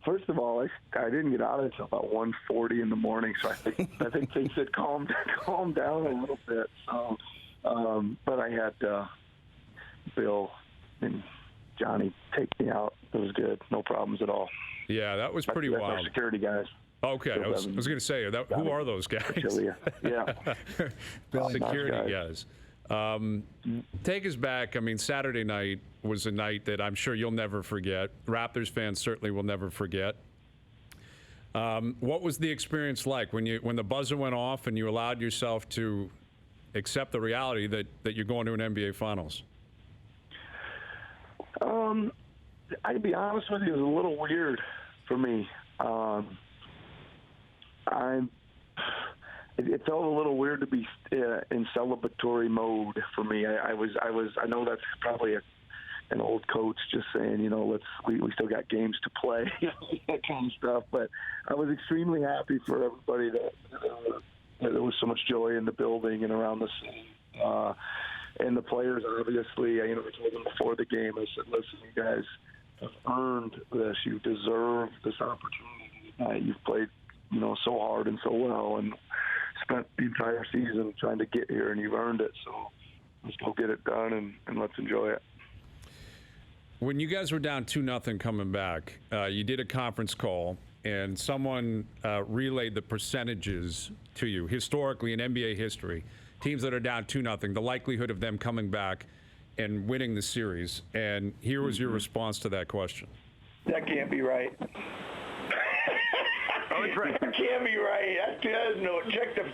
First of all, I didn't get out until about 1:40 in the morning, so I think things had calmed down a little bit. So, but I had Bill and Johnny take me out. It was good, no problems at all. Yeah, that was pretty wild. Our security guys. Okay, I was going to say, who are those guys? Yeah, security guys. Take us back. I mean, Saturday night was a night that I'm sure you'll never forget. Raptors fans certainly will never forget. What was the experience like when the buzzer went off and you allowed yourself to accept the reality that you're going to an NBA Finals? I'd be honest with you, it was a little weird for me. It felt a little weird to be in celebratory mode for me. I know that's probably an old coach just saying, we still got games to play, that kind of stuff. But I was extremely happy for everybody that there was so much joy in the building and around the city. And the players, obviously, I told them before the game, I said, listen, you guys have earned this. You deserve this opportunity. You've played, so hard and so well and spent the entire season trying to get here, and you've earned it. So let's go get it done and let's enjoy it. When you guys were down 2-0 coming back, you did a conference call, and someone relayed the percentages to you. Historically, in NBA history, teams that are down 2-0, the likelihood of them coming back and winning the series. And here was your response to that question. That can't be right. That can't be right.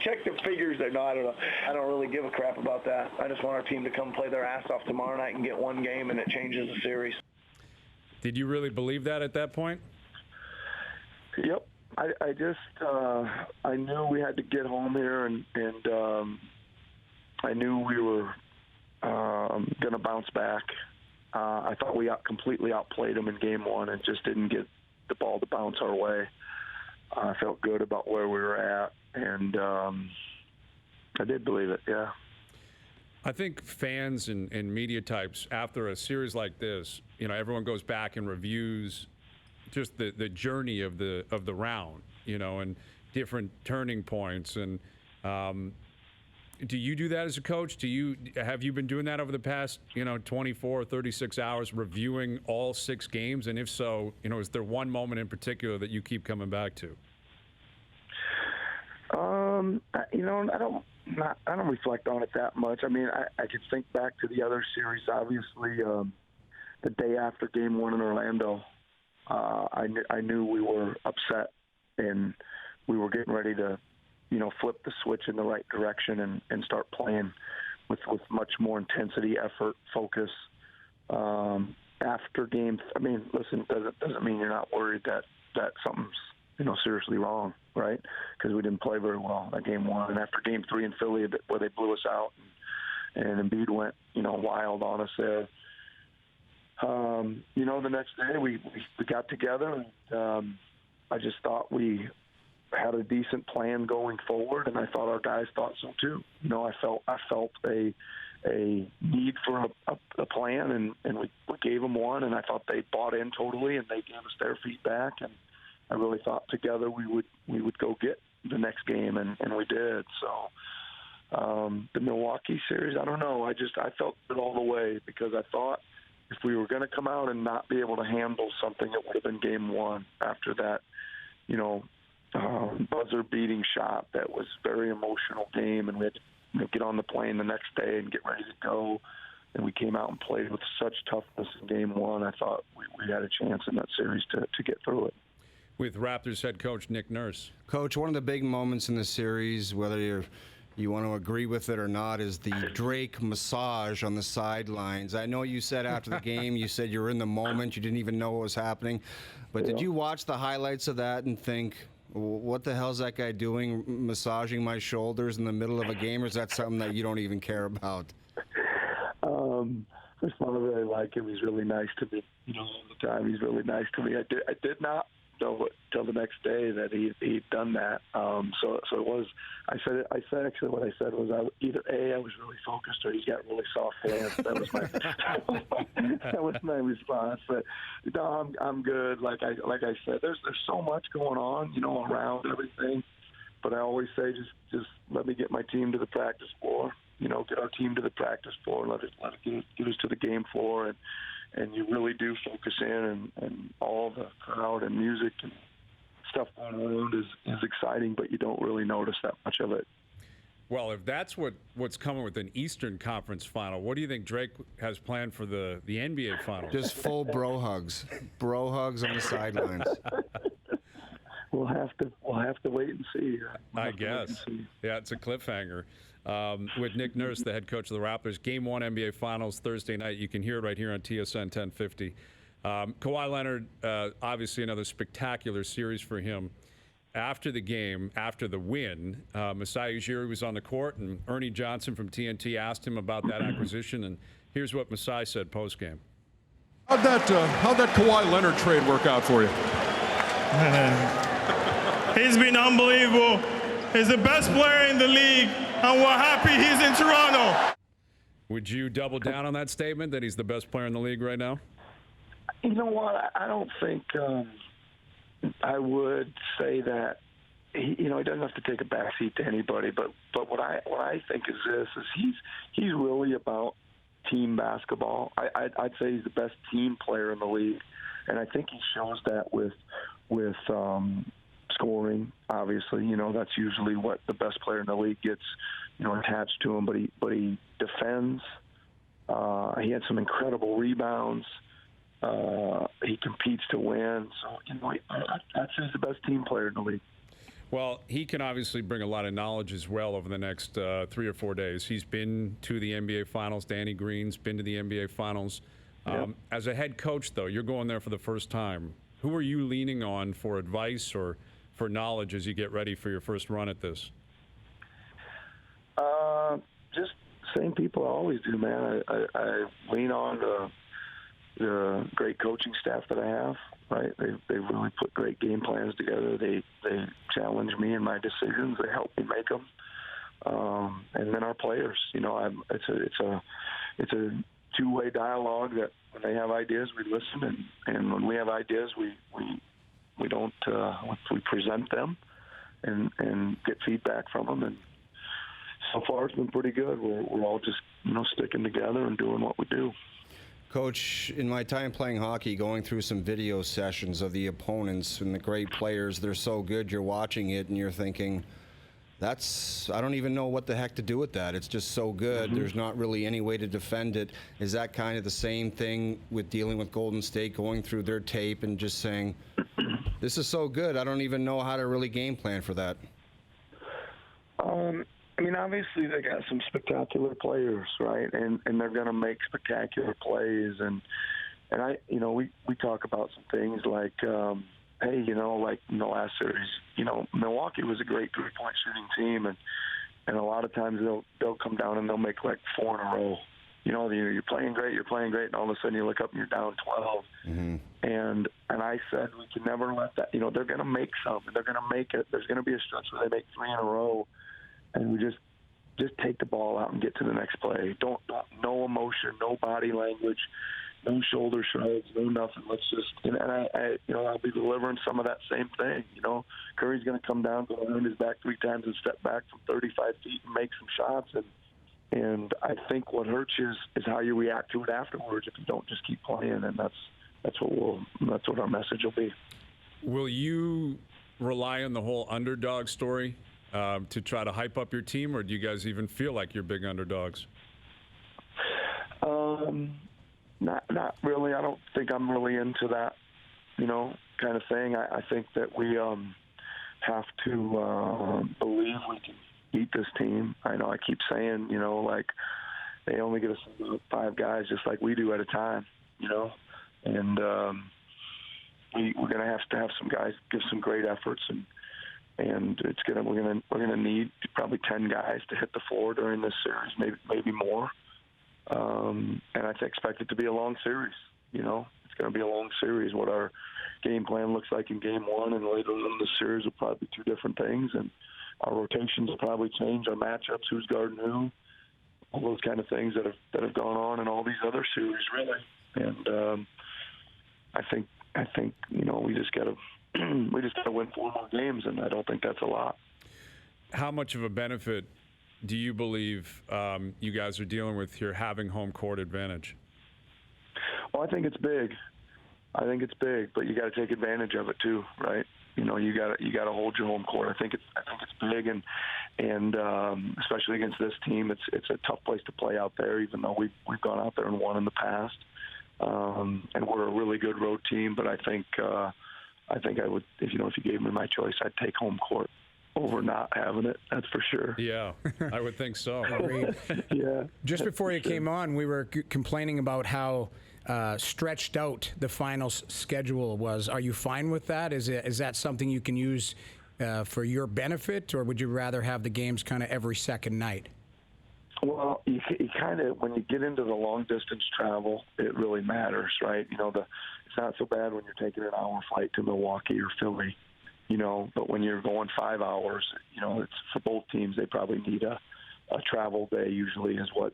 Check the figures. No, I don't know. I don't really give a crap about that. I just want our team to come play their ass off tomorrow night and get one game, and it changes the series. Did you really believe that at that point? Yep. I just I knew we had to get home here, and I knew we were going to bounce back. I thought we completely outplayed them in game one and just didn't get the ball to bounce our way. I felt good about where we were at, and I did believe it, yeah. I think fans and media types, after a series like this, everyone goes back and reviews just the journey of the round, and different turning points. And do you do that as a coach? Have you been doing that over the past 24 or 36 hours, reviewing all 6 games? And if so, is there one moment in particular that you keep coming back to? I don't reflect on it that much. I mean, I could think back to the other series. Obviously, the day after Game 1 in Orlando, I knew we were upset and we were getting ready to, flip the switch in the right direction and start playing with much more intensity, effort, focus. After game, listen, doesn't mean you're not worried that something's seriously wrong, right? Because we didn't play very well at Game 1, and after Game 3 in Philly, where they blew us out, and Embiid went wild on us there. The next day we got together, and I just thought we had a decent plan going forward, and I thought our guys thought so too. I felt a need for a plan, and we gave them one, and I thought they bought in totally, and they gave us their feedback, and I really thought together we would go get the next game, and we did. So the Milwaukee series, I don't know. I felt it all the way because I thought if we were going to come out and not be able to handle something, it would have been Game 1 after that, buzzer-beating shot. That was a very emotional game, and we had to get on the plane the next day and get ready to go. And we came out and played with such toughness in Game 1. I thought we had a chance in that series to get through it. With Raptors head coach Nick Nurse. Coach, one of the big moments in the series, whether you want to agree with it or not, is the Drake massage on the sidelines. I know you said after the game, you said you were in the moment, you didn't even know what was happening. But did you watch the highlights of that and think, what the hell's that guy doing, massaging my shoulders in the middle of a game, or is that something that you don't even care about? First of all, I really like him. He's really nice to me. All the time, he's really nice to me. I did not till the next day that he'd done that. So it was. I said actually what I said was either I was really focused or he's got really soft hands. That was my response. But no, I'm good. Like I said, there's so much going on, around everything. But I always say just let me get my team to the practice floor. Get our team to the practice floor. Let it get us to the game floor, and you really do focus in, and all the crowd and music and stuff going around is exciting, but you don't really notice that much of it. Well, if that's what's coming with an Eastern Conference final, what do you think Drake has planned for the NBA Finals? Just full bro hugs on the sidelines. We'll have to wait and see. I guess. Yeah, it's a cliffhanger. With Nick Nurse, the head coach of the Raptors. Game 1 NBA Finals Thursday night. You can hear it right here on TSN 1050. Kawhi Leonard, obviously another spectacular series for him. After the game, after the win, Masai Ujiri was on the court, and Ernie Johnson from TNT asked him about that acquisition, and here's what Masai said post-game. How'd that Kawhi Leonard trade work out for you? He's been unbelievable. He's the best player in the league, and we're happy he's in Toronto. Would you double down on that statement that he's the best player in the league right now? You know what? I don't think I would say that. He doesn't have to take a backseat to anybody. But what I think is this: he's really about team basketball. I'd say he's the best team player in the league, and I think he shows that with scoring. Obviously, that's usually what the best player in the league gets, attached to him. But he defends. He had some incredible rebounds. He competes to win. So, I'd say he's the best team player in the league. Well, he can obviously bring a lot of knowledge as well over the next 3 or 4 days. He's been to the NBA Finals. Danny Green's been to the NBA Finals. As a head coach, though, you're going there for the first time. Who are you leaning on for advice or for knowledge as you get ready for your first run at this? Just same people I always do, man. I lean on the great coaching staff that I have. Right, they really put great game plans together. They challenge me in my decisions. They help me make them. And then our players, it's a two-way dialogue that when they have ideas, we listen, and when we have ideas, we don't we present them and get feedback from them. And so far, it's been pretty good. We're all just sticking together and doing what we do. Coach, in my time playing hockey, going through some video sessions of the opponents and the great players, they're so good, you're watching it and you're thinking, I don't even know what the heck to do with that. It's just so good. Mm-hmm. There's not really any way to defend it. Is that kind of the same thing with dealing with Golden State, going through their tape and just saying, this is so good, I don't even know how to really game plan for that? Obviously they got some spectacular players, right? And they're going to make spectacular plays. And we talk about some things like, hey, like in the last series, Milwaukee was a great three-point shooting team, and a lot of times they'll come down and they'll make like 4 in a row. You're playing great, and all of a sudden you look up and you're down 12. Mm-hmm. And I said we can never let that. They're going to make some, and they're going to make it. There's going to be a stretch where they make 3 in a row. And we just take the ball out and get to the next play. Don't no emotion, no body language, no shoulder shrugs, no nothing. Let's just I'll be delivering some of that same thing. Curry's going to come down, go around his back 3 times, and step back from 35 feet and make some shots. And I think what hurts you is how you react to it afterwards if you don't just keep playing. And that's what our message will be. Will you rely on the whole underdog story to try to hype up your team, or do you guys even feel like you're big underdogs? Not really. I don't think I'm really into that, kind of thing. I think that we have to believe we can beat this team. I know I keep saying, like they only get us 5 guys just like we do at a time, and we're going to have some guys give some great efforts, and we're gonna need probably 10 guys to hit the floor during this series, maybe more. And I expect it to be a long series. It's going to be a long series. What our game plan looks like in game one, and later in the series will probably be two different things, and our rotations will probably change, our matchups, who's guarding who, all those kind of things that have gone on in all these other series, really. And I think we just gotta win 4 more games, and I don't think that's a lot. How much of a benefit do you believe you guys are dealing with here, having home court advantage? Well, I think it's big. But you got to take advantage of it too, right? You got to hold your home court. I think it's big, and especially against this team, it's a tough place to play out there. Even though we've gone out there and won in the past, and we're a really good road team. But I think I would, if you gave me my choice, I'd take home court over not having it. That's for sure. Yeah, I would think so. Yeah. Just before you came on, we were complaining about how stretched out the finals schedule was. Are you fine with that? Is that something you can use for your benefit, or would you rather have the games kind of every second night? Well, you kind of, when you get into the long distance travel, it really matters, right? It's not so bad when you're taking an hour flight to Milwaukee or Philly, but when you're going 5 hours, it's for both teams. They probably need a travel day. Usually is what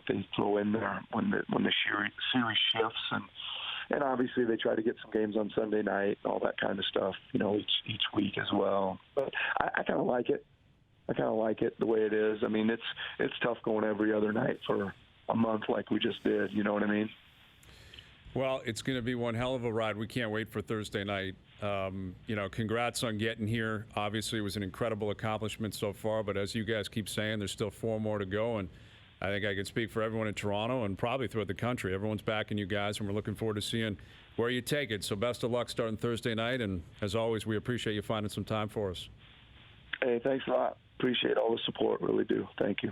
they throw in there when the series shifts, and obviously they try to get some games on Sunday night and all that kind of stuff, each week as well. But I kind of like it. I kind of like it the way it is. I mean, it's tough going every other night for a month like we just did. You know what I mean? Well, it's going to be one hell of a ride. We can't wait for Thursday night. Congrats on getting here. Obviously, it was an incredible accomplishment so far, but as you guys keep saying, there's still 4 more to go, and I think I can speak for everyone in Toronto and probably throughout the country. Everyone's backing you guys, and we're looking forward to seeing where you take it. So best of luck starting Thursday night, and as always, we appreciate you finding some time for us. Hey, thanks a lot. Appreciate all the support, really do. Thank you.